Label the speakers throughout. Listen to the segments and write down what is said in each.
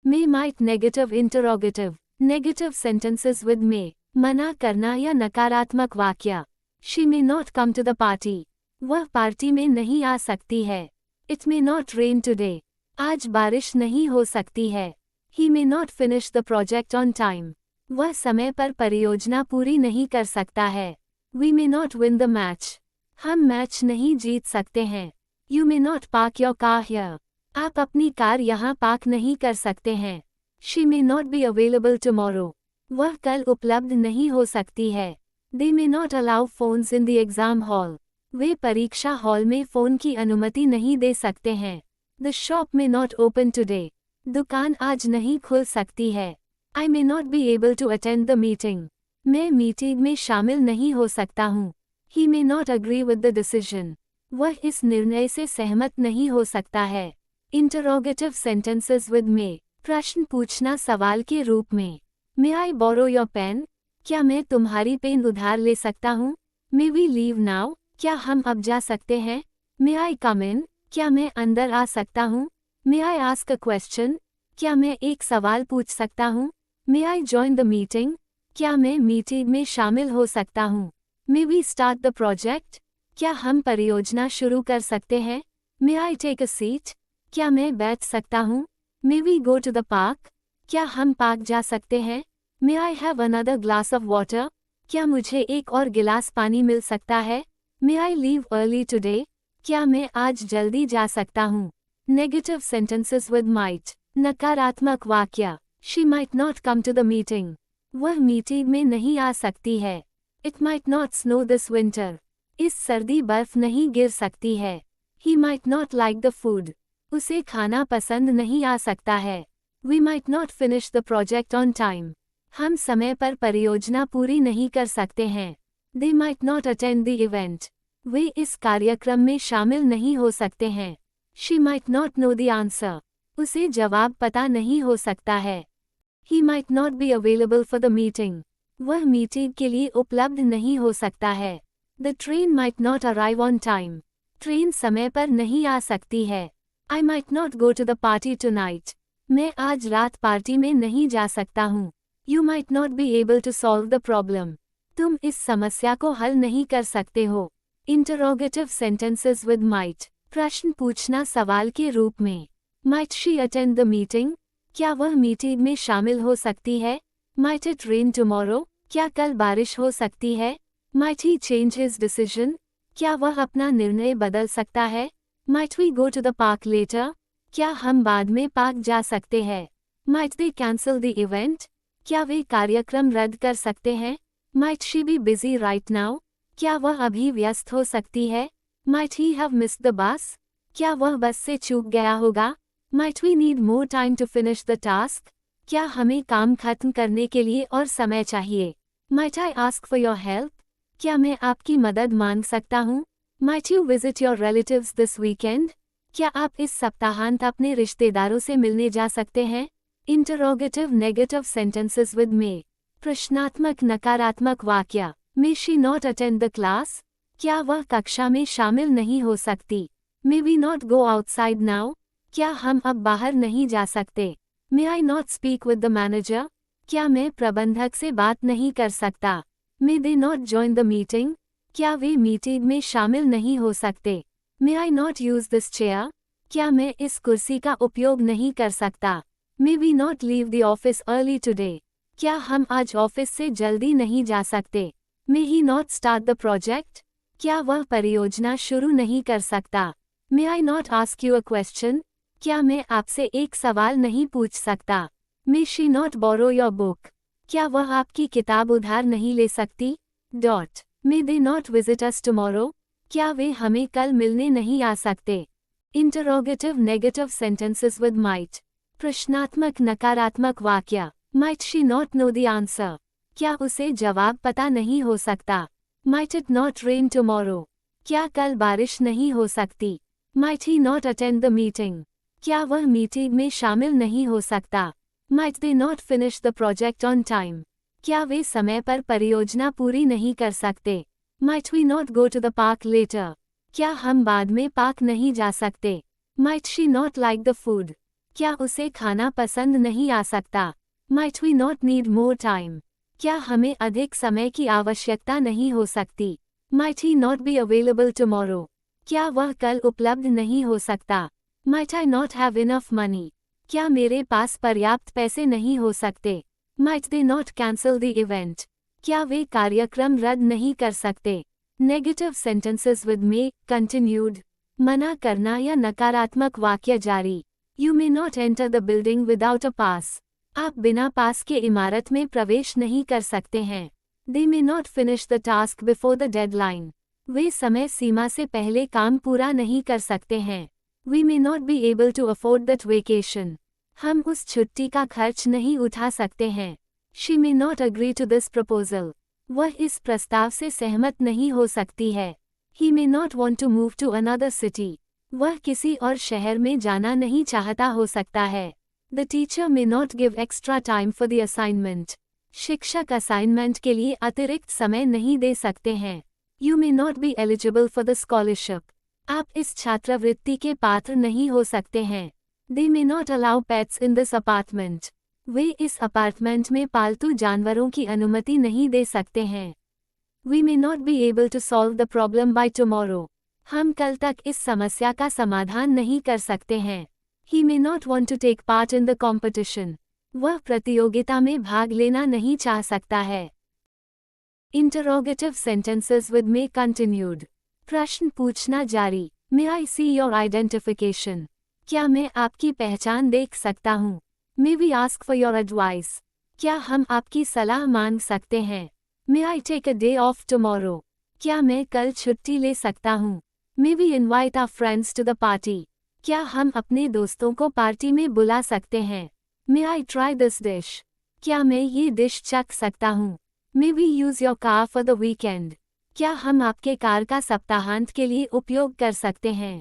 Speaker 1: May might negative interrogative, negative sentences with may, मना करना या नकारात्मक वाक्य। She may not come to the party, वह पार्टी में नहीं आ सकती है। It may not rain today, आज बारिश नहीं हो सकती है। He may not finish the project on time, वह समय पर परियोजना पूरी नहीं कर सकता है। We may not win the match, हम मैच नहीं जीत सकते हैं। You may not park your car here, आप अपनी कार यहाँ पार्क नहीं कर सकते हैं। She may not be available tomorrow, वह कल उपलब्ध नहीं हो सकती है। They may not allow phones in the exam hall, वे परीक्षा हॉल में फ़ोन की अनुमति नहीं दे सकते हैं। The shop may not open today, दुकान आज नहीं खुल सकती है। I may not be able to attend the meeting, मैं मीटिंग में शामिल नहीं हो सकता हूँ। He may not agree with the decision, वह इस निर्णय से सहमत नहीं हो सकता है। इंटरोगेटिव सेंटेंसेस विद मे, प्रश्न पूछना सवाल के रूप में। मे आई बोरो योर पेन, क्या मैं तुम्हारी पेन उधार ले सकता हूँ। मे वी लीव नाउ, क्या हम अब जा सकते हैं। मे आई कम इन, क्या मैं अंदर आ सकता हूँ। May I ask a question, क्या मैं एक सवाल पूछ सकता हूँ। May I join the meeting, क्या मैं मीटिंग में शामिल हो सकता हूँ। May we start the project, क्या हम परियोजना शुरू कर सकते हैं। May I take a seat, क्या मैं बैठ सकता हूँ। May we go to the park, क्या हम पार्क जा सकते हैं। May I have another glass of water, क्या मुझे एक और गिलास पानी मिल सकता है। May I leave early today, क्या मैं आज जल्दी जा सकता हूँ। नेगेटिव सेंटेंसेस विद माइट, नकारात्मक वाक्य। She might not come to the meeting, वह मीटिंग में नहीं आ सकती है। It might not snow this winter, इस सर्दी बर्फ नहीं गिर सकती है। He might not like the food, उसे खाना पसंद नहीं आ सकता है। We might not finish the project on time, हम समय पर परियोजना पूरी नहीं कर सकते हैं। They might not attend the event, वे इस कार्यक्रम में शामिल नहीं हो सकते हैं। She might not know the answer, उसे जवाब पता नहीं हो सकता है। He might not be available for the meeting, वह मीटिंग के लिए उपलब्ध नहीं हो सकता है। The train might not arrive on time, train समय पर नहीं आ सकती है। I might not go to the party tonight, मैं आज रात पार्टी में नहीं जा सकता हूँ। You might not be able to solve the problem, तुम इस समस्या को हल नहीं कर सकते हो। इंटरोगेटिव सेंटेंसेस विद माइट, प्रश्न पूछना सवाल के रूप में। Might she attend the meeting, क्या वह मीटिंग में शामिल हो सकती है। माइट इट रेन टुमारो, क्या कल बारिश हो सकती है। Might he change his decision, क्या वह अपना निर्णय बदल सकता है। Might we go to the park later, क्या हम बाद में पार्क जा सकते हैं। Might they cancel the event, क्या वे कार्यक्रम रद्द कर सकते हैं। Might she be busy right now, क्या वह अभी व्यस्त हो सकती है। Might he have missed the bus, क्या वह बस से चूक गया होगा। Might we need more time to finish the task, क्या हमें काम खत्म करने के लिए और समय चाहिए। Might I ask for your help, क्या मैं आपकी मदद मांग सकता हूँ। Might you visit your relatives this weekend, क्या आप इस सप्ताहांत अपने रिश्तेदारों से मिलने जा सकते हैं। Interrogative negative sentences with may, प्रश्नात्मक नकारात्मक वाक्य। May she not attend the class, क्या वह कक्षा में शामिल नहीं हो सकती। May we not go outside now, क्या हम अब बाहर नहीं जा सकते। May I not speak with the manager, क्या मैं प्रबंधक से बात नहीं कर सकता। May they not join the meeting, क्या वे मीटिंग में शामिल नहीं हो सकते। May I not use this chair, क्या मैं इस कुर्सी का उपयोग नहीं कर सकता। May we not leave the office early today, क्या हम आज ऑफिस से जल्दी नहीं जा सकते। May he not start the project, क्या वह परियोजना शुरू नहीं कर सकता। May I not ask you a question, क्या मैं आपसे एक सवाल नहीं पूछ सकता। May she not borrow your book, क्या वह आपकी किताब उधार नहीं ले सकती। May they not visit us tomorrow, क्या वे हमें कल मिलने नहीं आ सकते। Interrogative negative sentences with might, प्रश्नात्मक नकारात्मक वाक्य। Might she not know the answer, क्या उसे जवाब पता नहीं हो सकता। Might it not rain tomorrow, क्या कल बारिश नहीं हो सकती। Might he not attend the meeting, क्या वह मीटिंग में शामिल नहीं हो सकता। Might they not finish the project on time, क्या वे समय पर परियोजना पूरी नहीं कर सकते। Might we not go to the park later, क्या हम बाद में पार्क नहीं जा सकते। Might she not like the food, क्या उसे खाना पसंद नहीं आ सकता? Might we not need more time? क्या हमें अधिक समय की आवश्यकता नहीं हो सकती? Might he not be available tomorrow? क्या वह कल उपलब्ध नहीं हो सकता? Might I not have enough money? क्या मेरे पास पर्याप्त पैसे नहीं हो सकते? Might they not cancel the event? क्या वे कार्यक्रम रद्द नहीं कर सकते? Negative sentences with may, continued. मना करना या नकारात्मक वाक्य जारी. You may not enter the building without a pass. आप बिना पास के इमारत में प्रवेश नहीं कर सकते हैं. They may not finish the task before the deadline. वे समय सीमा से पहले काम पूरा नहीं कर सकते हैं. We may not be able to afford that vacation. हम उस छुट्टी का खर्च नहीं उठा सकते हैं. She may not agree to this proposal. वह इस प्रस्ताव से सहमत नहीं हो सकती है. He may not want to move to another city. वह किसी और शहर में जाना नहीं चाहता हो सकता है. The teacher may not give extra time for the assignment. शिक्षक असाइनमेंट के लिए अतिरिक्त समय नहीं दे सकते हैं. You may not be eligible for the scholarship. आप इस छात्रवृत्ति के पात्र नहीं हो सकते हैं. They may not allow pets in this apartment. वे इस अपार्टमेंट में पालतू जानवरों की अनुमति नहीं दे सकते हैं. We may not be able to solve the problem by tomorrow. हम कल तक इस समस्या का समाधान नहीं कर सकते हैं. He may not want to take part in the competition. वह प्रतियोगिता में भाग लेना नहीं चाह सकता है. Interrogative sentences with may continued. प्रश्न पूछना जारी. May I see your identification? क्या मैं आपकी पहचान देख सकता हूँ? May we ask for your advice? क्या हम आपकी सलाह मांग सकते हैं? May I take a day off tomorrow? क्या मैं कल छुट्टी ले सकता हूँ? May we invite our friends to the party? क्या हम अपने दोस्तों को पार्टी में बुला सकते हैं? May I try this dish? क्या मैं ये डिश चख सकता हूँ? May we use your car for the weekend? क्या हम आपके कार का सप्ताहांत के लिए उपयोग कर सकते हैं?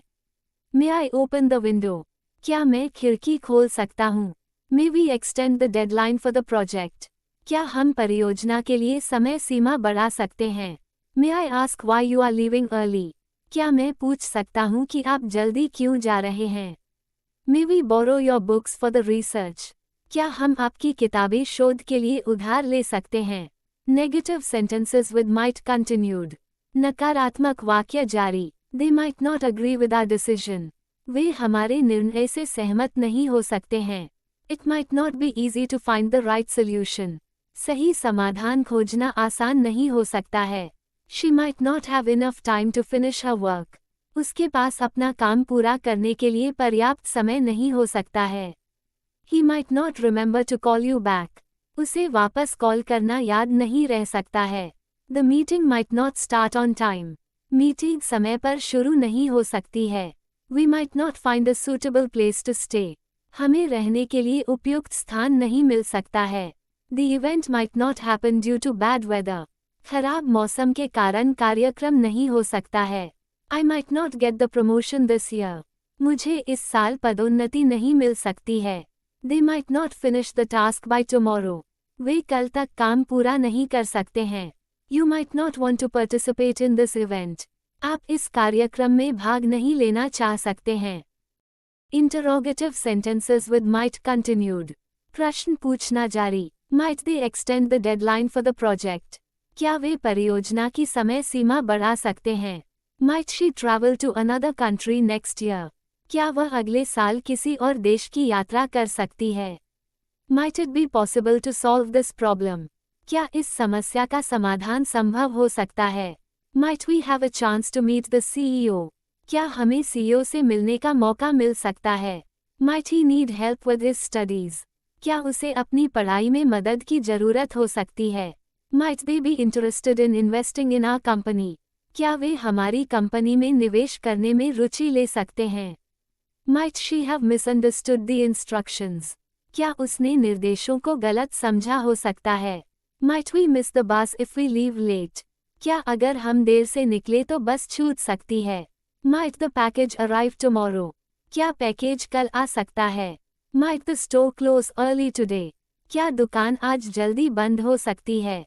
Speaker 1: May I open the window? क्या मैं खिड़की खोल सकता हूँ? May we extend the deadline for the project? क्या हम परियोजना के लिए समय सीमा बढ़ा सकते हैं? May I ask why you are leaving early? क्या मैं पूछ सकता हूँ कि आप जल्दी क्यों जा रहे हैं? May we borrow your books for the research? क्या हम आपकी किताबें शोध के लिए उधार ले सकते हैं? Negative sentences with might continued. नकारात्मक वाक्य जारी. They might not agree with our decision. वे हमारे निर्णय से सहमत नहीं हो सकते हैं. It might not be easy to find the right solution. सही समाधान खोजना आसान नहीं हो सकता है. She might not have enough time to finish her work. उसके पास अपना काम पूरा करने के लिए पर्याप्त समय नहीं हो सकता है. He might not remember to call you back. उसे वापस कॉल करना याद नहीं रह सकता है. The meeting might not start on time. Meeting समय पर शुरू नहीं हो सकती है. We might not find a suitable place to stay. हमें रहने के लिए उपयुक्त स्थान नहीं मिल सकता है. The event might not happen due to bad weather. खराब मौसम के कारण कार्यक्रम नहीं हो सकता है. I might not get the promotion this year. मुझे इस साल पदोन्नति नहीं मिल सकती है. They might not finish the task by tomorrow. वे कल तक काम पूरा नहीं कर सकते हैं. You might not want to participate in this event. आप इस कार्यक्रम में भाग नहीं लेना चाह सकते हैं. Interrogative sentences with might continued. प्रश्न पूछना जारी. Might they extend the deadline for the project? क्या वे परियोजना की समय सीमा बढ़ा सकते हैं? Might she travel to another country next year? क्या वह अगले साल किसी और देश की यात्रा कर सकती है? Might it be possible to solve this problem? क्या इस समस्या का समाधान संभव हो सकता है? Might we have a chance to meet the CEO? क्या हमें CEO से मिलने का मौका मिल सकता है? Might he need help with his studies? क्या उसे अपनी पढ़ाई में मदद की जरूरत हो सकती है? Might they be interested in investing in our company? क्या वे हमारी कंपनी में निवेश करने में रुचि ले सकते हैं? Might she have misunderstood the instructions? क्या उसने निर्देशों को गलत समझा हो सकता है? Might we miss the bus if we leave late? क्या अगर हम देर से निकले तो बस छूट सकती है? Might the package arrive tomorrow? क्या पैकेज कल आ सकता है? Might the store close early today? क्या दुकान आज जल्दी बंद हो सकती है?